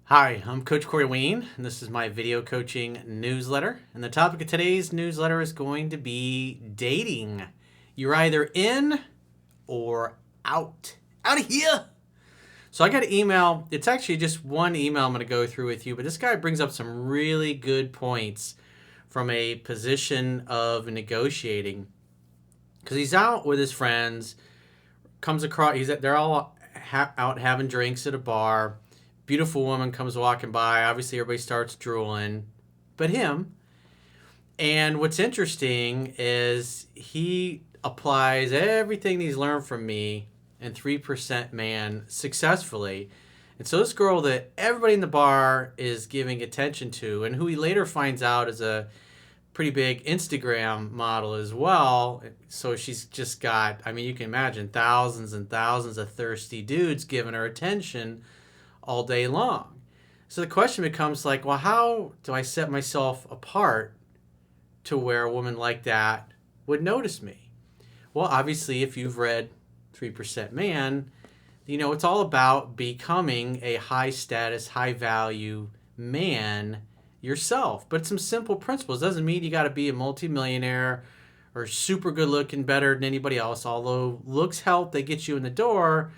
Hi, I'm Coach Corey Wayne, and this is my video coaching newsletter. And the topic of today's newsletter is going to be dating. You're either in or out. Out of here! So I got an email. It's actually just one email I'm going to go through with you, but this guy brings up some really good points from a position of negotiating. Because he's out with his friends, comes across, they're all out having drinks at a bar. Beautiful woman comes walking by. Obviously, everybody starts drooling, but him. And what's interesting is he applies everything he's learned from me and 3% man successfully. And so this girl that everybody in the bar is giving attention to, and who he later finds out is a pretty big Instagram model as well. So she's just got, I mean, you can imagine thousands and thousands of thirsty dudes giving her attention all day long. So the question becomes like, well, how do I set myself apart to where a woman like that would notice me? Well, obviously, if you've read 3% Man, you know it's all about becoming a high status, high value man yourself. But some simple principles. Doesn't mean you got to be a multimillionaire or super good looking, better than anybody else, although looks help, they get you in the door.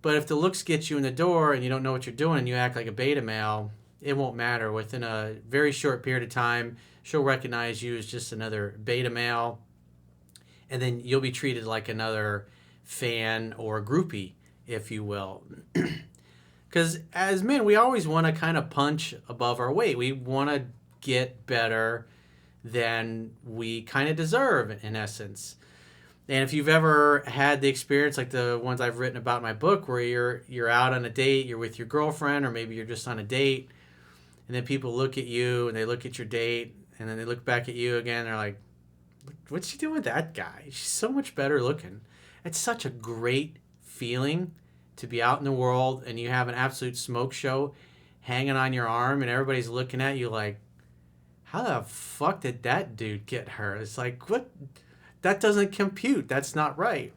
But if the looks get you in the door and you don't know what you're doing and you act like a beta male, it won't matter. Within a very short period of time, she'll recognize you as just another beta male, and then you'll be treated like another fan or groupie, if you will. Because as men, we always want to kind of punch above our weight. We want to get better than we kind of deserve, in essence. And if you've ever had the experience like the ones I've written about in my book, where you're out on a date, you're with your girlfriend, or maybe you're just on a date, and then people look at you and they look at your date, and then they look back at you again. They're like, "What's she doing with that guy? She's so much better looking." It's such a great feeling to be out in the world and you have an absolute smoke show hanging on your arm, and everybody's looking at you like, "How the fuck did that dude get her?" It's like, what? That doesn't compute. That's not right.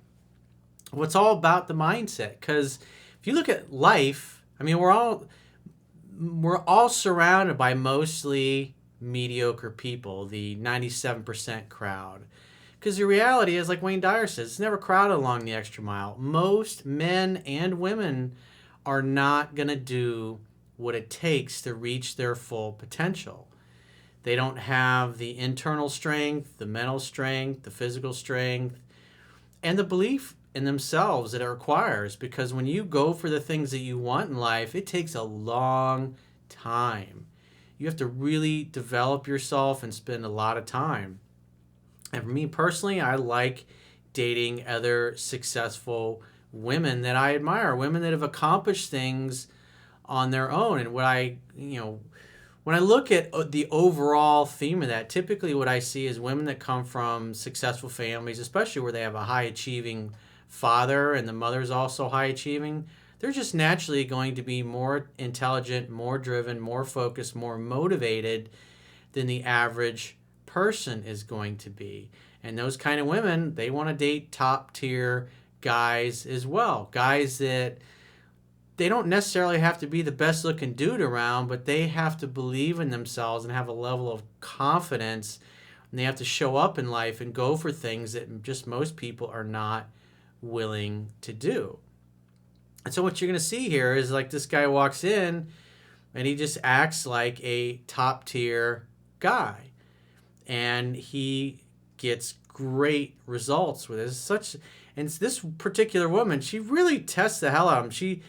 Well, it's all about the mindset. Because if you look at life, I mean, we're all surrounded by mostly mediocre people, the 97% crowd. Because the reality is, like Wayne Dyer says, it's never crowded along the extra mile. Most men and women are not going to do what it takes to reach their full potential. They don't have the internal strength, the mental strength, the physical strength, and the belief in themselves that it requires. Because when you go for the things that you want in life, it takes a long time. You have to really develop yourself and spend a lot of time. And for me personally, I like dating other successful women that I admire, women that have accomplished things on their own. And when I look at the overall theme of that, typically what I see is women that come from successful families, especially where they have a high achieving father and the mother's also high achieving. They're just naturally going to be more intelligent, more driven, more focused, more motivated than the average person is going to be. And those kind of women, they want to date top tier guys as well. Guys that they don't necessarily have to be the best looking dude around, but they have to believe in themselves and have a level of confidence. And they have to show up in life and go for things that just most people are not willing to do. And so what you're going to see here is like this guy walks in and he just acts like a top tier guy. And he gets great results with it. And this particular woman, she really tests the hell out of him.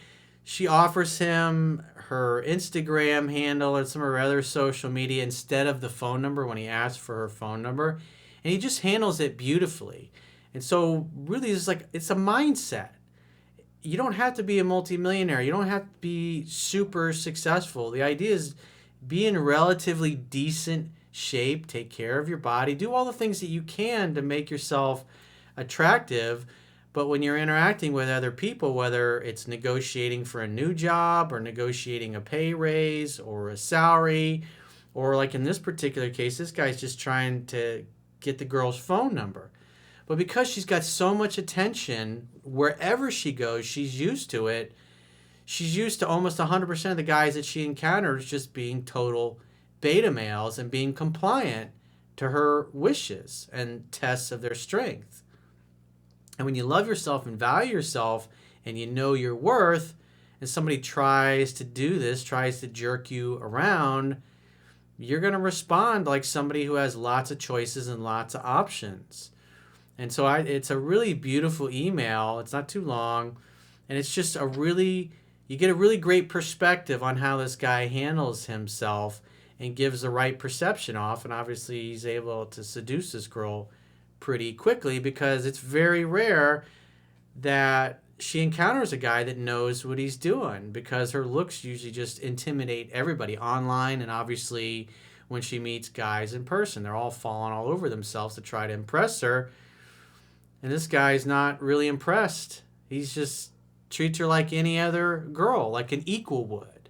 She offers him her Instagram handle and some of her other social media instead of the phone number when he asks for her phone number. And he just handles it beautifully. And so really it's a mindset. You don't have to be a multimillionaire. You don't have to be super successful. The idea is be in relatively decent shape, take care of your body, do all the things that you can to make yourself attractive. But when you're interacting with other people, whether it's negotiating for a new job or negotiating a pay raise or a salary, or like in this particular case, this guy's just trying to get the girl's phone number. But because she's got so much attention, wherever she goes, she's used to it. she's used to almost 100% of the guys that she encounters just being total beta males and being compliant to her wishes and tests of their strength. And when you love yourself and value yourself and you know your worth, and somebody tries to do this, tries to jerk you around, you're going to respond like somebody who has lots of choices and lots of options. And so it's a really beautiful email. It's not too long. And it's just you get a really great perspective on how this guy handles himself and gives the right perception off. And obviously he's able to seduce this girl pretty quickly, because it's very rare that she encounters a guy that knows what he's doing, because her looks usually just intimidate everybody online, and obviously when she meets guys in person, they're all falling all over themselves to try to impress her. And this guy's not really impressed. He's just treats her like any other girl, like an equal would.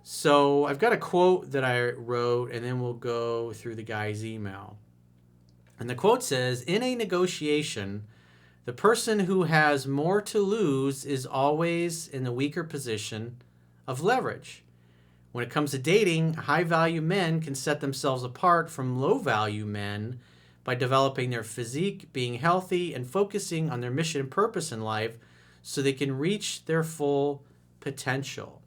So I've got a quote that I wrote, and then we'll go through the guy's email. And the quote says, "In a negotiation, the person who has more to lose is always in the weaker position of leverage. When it comes to dating, high-value men can set themselves apart from low-value men by developing their physique, being healthy, and focusing on their mission and purpose in life so they can reach their full potential.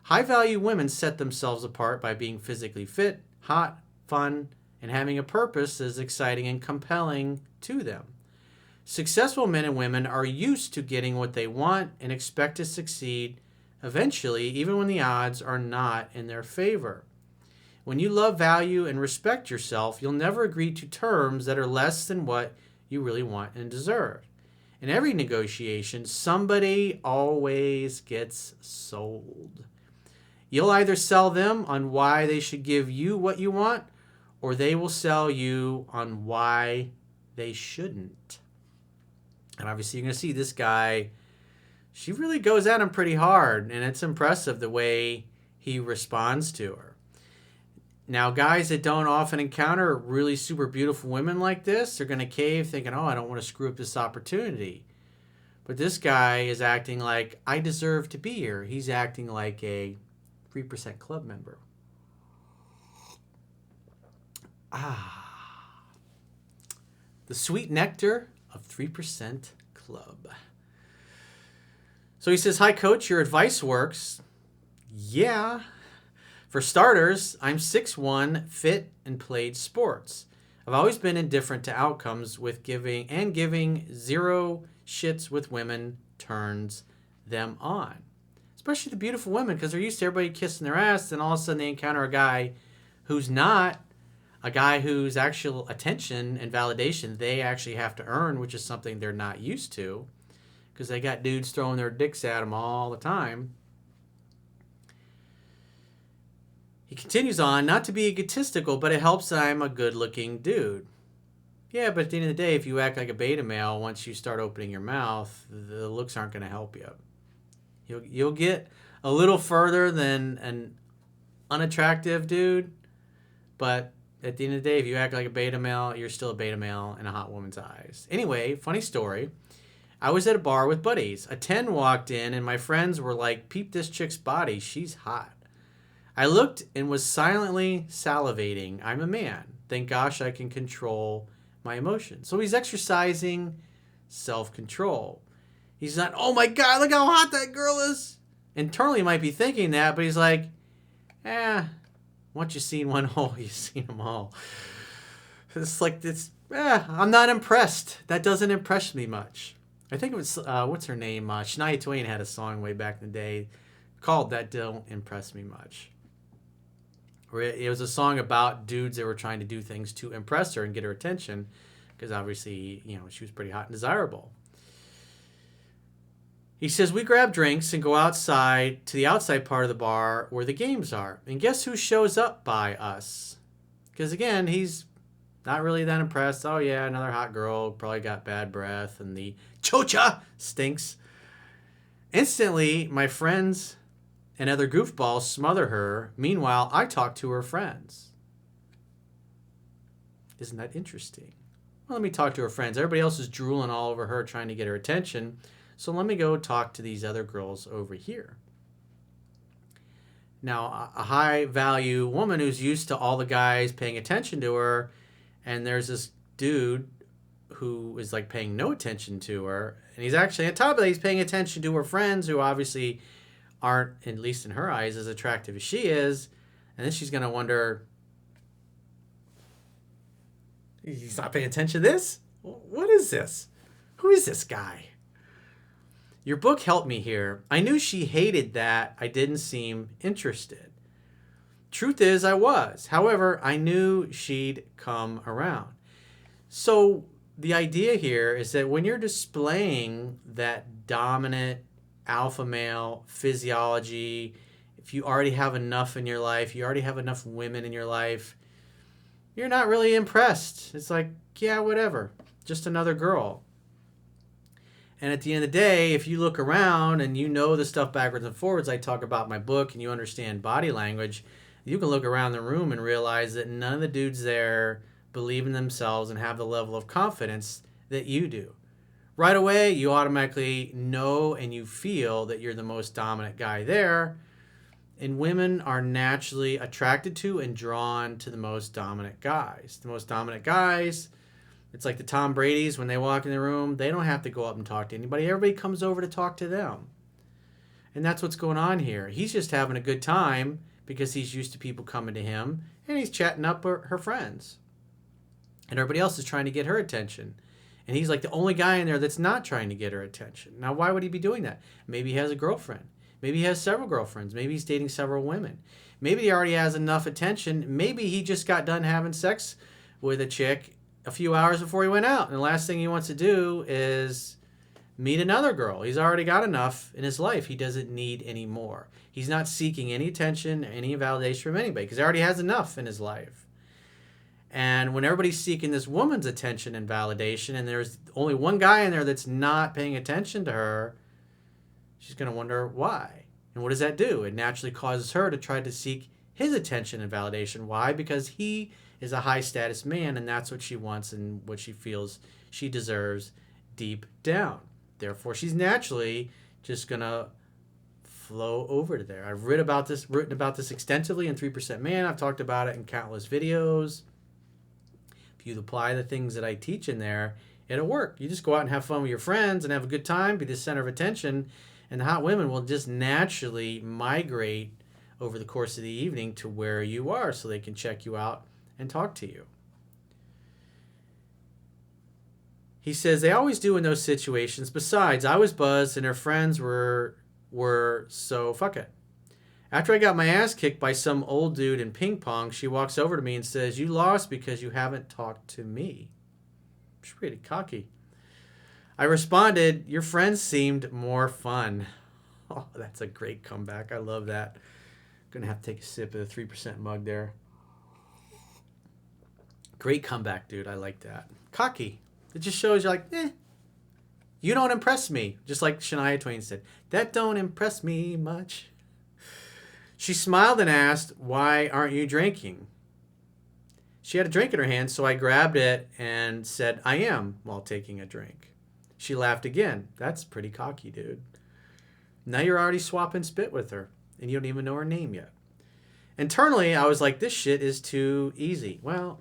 High-value women set themselves apart by being physically fit, hot, fun, and having a purpose that is exciting and compelling to them. Successful men and women are used to getting what they want and expect to succeed eventually, even when the odds are not in their favor. When you love, value, and respect yourself, you'll never agree to terms that are less than what you really want and deserve. In every negotiation, somebody always gets sold. You'll either sell them on why they should give you what you want, or they will sell you on why they shouldn't." And obviously you're going to see this guy, she really goes at him pretty hard, and it's impressive the way he responds to her. Now, guys that don't often encounter really super beautiful women like this, they're going to cave thinking, oh, I don't want to screw up this opportunity. But this guy is acting like, I deserve to be here. He's acting like a 3% Club member. The sweet nectar of 3% Club. So he says, "Hi, Coach. Your advice works." Yeah. "For starters, I'm 6'1", fit, and played sports. I've always been indifferent to outcomes with giving zero shits with women turns them on. Especially the beautiful women, because they're used to everybody kissing their ass, and all of a sudden they encounter a guy who's not a guy whose actual attention and validation they actually have to earn, which is something they're not used to, because they got dudes throwing their dicks at them all the time." He continues on, "Not to be egotistical, but it helps that I'm a good-looking dude." Yeah, but at the end of the day, if you act like a beta male, once you start opening your mouth, the looks aren't going to help you. You'll get a little further than an unattractive dude, but at the end of the day, if you act like a beta male, you're still a beta male in a hot woman's eyes. Anyway, funny story. I was at a bar with buddies. A 10 walked in, and my friends were like, "Peep this chick's body. She's hot." I looked and was silently salivating. I'm a man. Thank gosh I can control my emotions. So he's exercising self-control. He's not, "Oh my God, look how hot that girl is." Internally, he might be thinking that, but he's like, once you've seen one hole, you've seen them all. It's like, I'm not impressed. That doesn't impress me much. I think it was, what's her name? Shania Twain had a song way back in the day called "That Don't Impress Me Much." Where it was a song about dudes that were trying to do things to impress her and get her attention, because obviously, she was pretty hot and desirable. He says, "We grab drinks and go outside to the outside part of the bar where the games are. And guess who shows up by us?" Because again, he's not really that impressed. Oh yeah, another hot girl, probably got bad breath, and the chocha stinks. Instantly, my friends and other goofballs smother her. Meanwhile, I talk to her friends. Isn't that interesting? Well, let me talk to her friends. Everybody else is drooling all over her, trying to get her attention. So let me go talk to these other girls over here. Now, a high value woman who's used to all the guys paying attention to her, and there's this dude who is like paying no attention to her, and he's actually on top of that, he's paying attention to her friends who obviously aren't, at least in her eyes, as attractive as she is. And then she's going to wonder, he's not paying attention to this? What is this? Who is this guy? Your book helped me here. I knew she hated that I didn't seem interested. Truth is, I was. However, I knew she'd come around. So the idea here is that when you're displaying that dominant alpha male physiology, if you already have enough in your life, you already have enough women in your life, you're not really impressed. It's like, yeah, whatever. Just another girl. And at the end of the day, if you look around and you know the stuff backwards and forwards I talk about in my book, and you understand body language, you can look around the room and realize that none of the dudes there believe in themselves and have the level of confidence that you do. Right away, you automatically know and you feel that you're the most dominant guy there. And women are naturally attracted to and drawn to the most dominant guys. The most dominant guys, it's like the Tom Brady's, when they walk in the room, they don't have to go up and talk to anybody. Everybody comes over to talk to them. And that's what's going on here. He's just having a good time because he's used to people coming to him, and he's chatting up her friends. And everybody else is trying to get her attention. And he's like the only guy in there that's not trying to get her attention. Now, why would he be doing that? Maybe he has a girlfriend. Maybe he has several girlfriends. Maybe he's dating several women. Maybe he already has enough attention. Maybe he just got done having sex with a chick a few hours before he went out. And the last thing he wants to do is meet another girl. He's already got enough in his life. He doesn't need any more. He's not seeking any attention, any validation from anybody because he already has enough in his life. And when everybody's seeking this woman's attention and validation, and there's only one guy in there that's not paying attention to her, she's going to wonder why. And what does that do? It naturally causes her to try to seek his attention and validation. Why? Because he is a high status man, and that's what she wants and what she feels she deserves deep down. Therefore, she's naturally just going to flow over to there. I've written about this extensively in 3% Man. I've talked about it in countless videos. If you apply the things that I teach in there, it'll work. You just go out and have fun with your friends and have a good time, be the center of attention, and the hot women will just naturally migrate over the course of the evening to where you are so they can check you out and talk to you. He says they always do in those situations. Besides, I was buzzed and her friends were so fuck it. After I got my ass kicked by some old dude in ping pong, she walks over to me and says, "You lost because you haven't talked to me." She's pretty cocky. I responded, "Your friends seemed more fun." Oh, that's a great comeback. I love that. Gonna have to take a sip of the 3% mug there. Great comeback, dude. I like that. Cocky. It just shows you're like, you don't impress me. Just like Shania Twain said, that don't impress me much. She smiled and asked, "Why aren't you drinking?" She had a drink in her hand, so I grabbed it and said, "I am," while taking a drink. She laughed again. That's pretty cocky, dude. Now you're already swapping spit with her, and you don't even know her name yet. Internally, I was like, this shit is too easy. Well,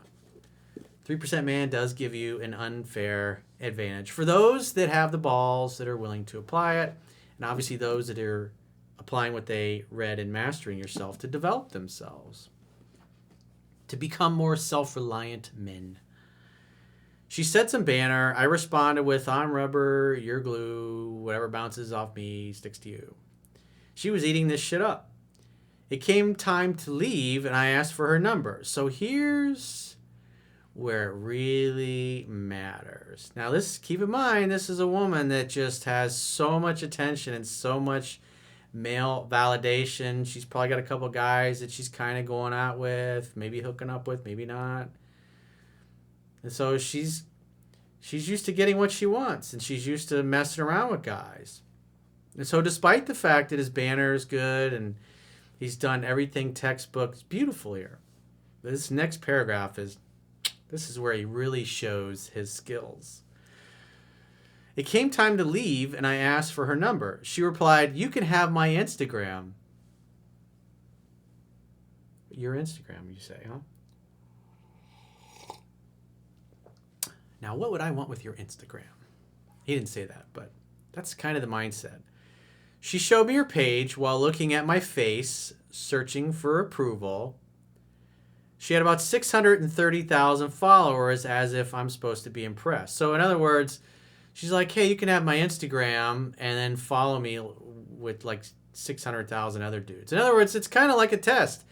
3% Man does give you an unfair advantage for those that have the balls that are willing to apply it, and obviously those that are applying what they read and mastering yourself to develop themselves, to become more self-reliant men. She said some banner. I responded with, "I'm rubber, you're glue, whatever bounces off me sticks to you." She was eating this shit up. It came time to leave, and I asked for her number. So here's where it really matters. Now, keep in mind, this is a woman that just has so much attention and so much male validation. She's probably got a couple guys that she's kind of going out with, maybe hooking up with, maybe not. And so she's used to getting what she wants, and she's used to messing around with guys. And so despite the fact that his banner is good and he's done everything textbook, it's beautiful here. This next paragraph this is where he really shows his skills. It came time to leave, and I asked for her number. She replied, "You can have my Instagram." Your Instagram, you say, huh? Now, what would I want with your Instagram? He didn't say that, but that's kind of the mindset. She showed me her page while looking at my face, searching for approval. She had about 630,000 followers, as if I'm supposed to be impressed. So in other words, she's like, hey, you can have my Instagram and then follow me with like 600,000 other dudes. In other words, it's kind of like a test.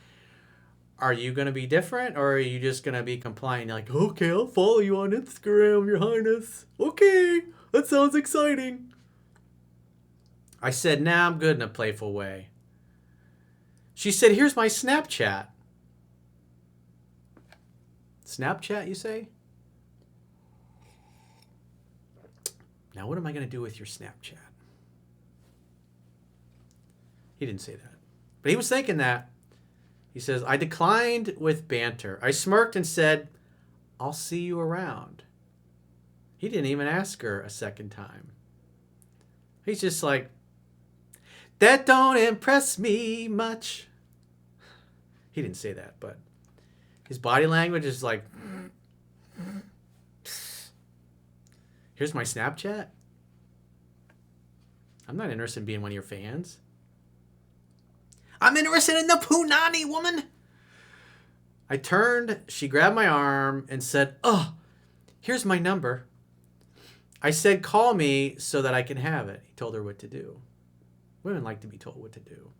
Are you going to be different, or are you just going to be compliant? You're like, okay, I'll follow you on Instagram, Your Highness. Okay, that sounds exciting. I said, nah, I'm good, in a playful way. She said, here's my Snapchat. Snapchat, you say? Now, what am I going to do with your Snapchat? He didn't say that, but he was thinking that. He says, I declined with banter. I smirked and said, I'll see you around. He didn't even ask her a second time. He's just like, that don't impress me much. He didn't say that, but his body language is like, here's my Snapchat. I'm not interested in being one of your fans. I'm interested in the punani, woman. I turned, she grabbed my arm and said, oh, here's my number. I said, call me so that I can have it. He told her what to do. Women like to be told what to do.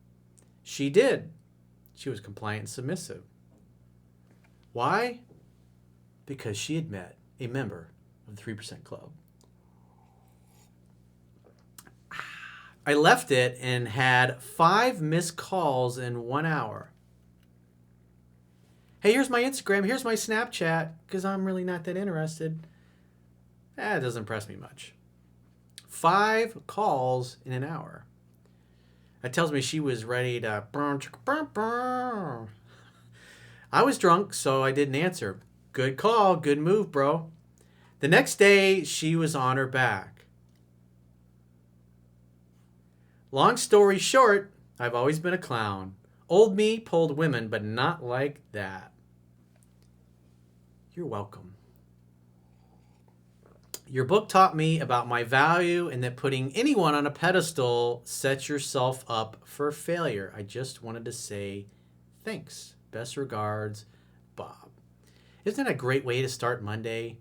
She did. She was compliant and submissive. Why? Because she had met a member of the 3% Club. I left it and had 5 missed calls in 1 hour. Hey, here's my Instagram. Here's my Snapchat, because I'm really not that interested. It doesn't impress me much. 5 calls in an hour. That tells me she was ready to... I was drunk, so I didn't answer. Good call. Good move, bro. The next day, she was on her back. Long story short, I've always been a clown. Old me pulled women, but not like that. You're welcome. Your book taught me about my value and that putting anyone on a pedestal sets yourself up for failure. I just wanted to say thanks. Best regards, Bob. Isn't that a great way to start Monday?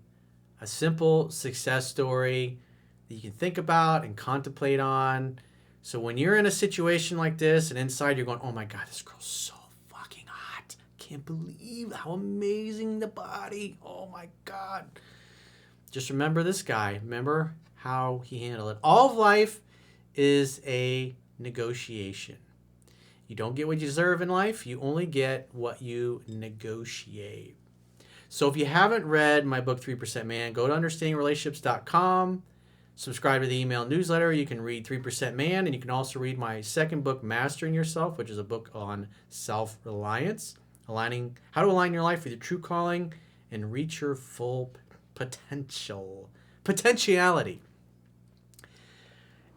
A simple success story that you can think about and contemplate on. So when you're in a situation like this and inside you're going, oh my God, this girl's so fucking hot. Can't believe how amazing the body. Oh my God. Just remember this guy. Remember how he handled it. All of life is a negotiation. You don't get what you deserve in life. You only get what you negotiate. So if you haven't read my book, 3% Man, go to understandingrelationships.com. Subscribe to the email newsletter. You can read 3% Man, and you can also read my second book, Mastering Yourself, which is a book on self-reliance, how to align your life with your true calling and reach your full potentiality.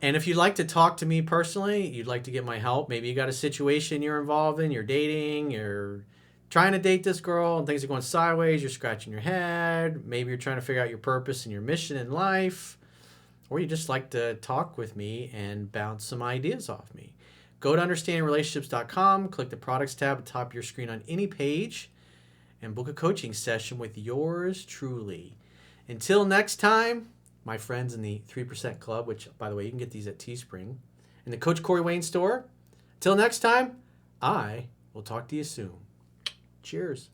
And if you'd like to talk to me personally, you'd like to get my help, maybe you got a situation you're involved in, you're dating, you're trying to date this girl and things are going sideways, you're scratching your head, maybe you're trying to figure out your purpose and your mission in life, or you just like to talk with me and bounce some ideas off me. Go to understandingrelationships.com, click the products tab at the top of your screen on any page, and book a coaching session with yours truly. Until next time, my friends in the 3% Club, which, by the way, you can get these at Teespring, in the Coach Corey Wayne store. Until next time, I will talk to you soon. Cheers.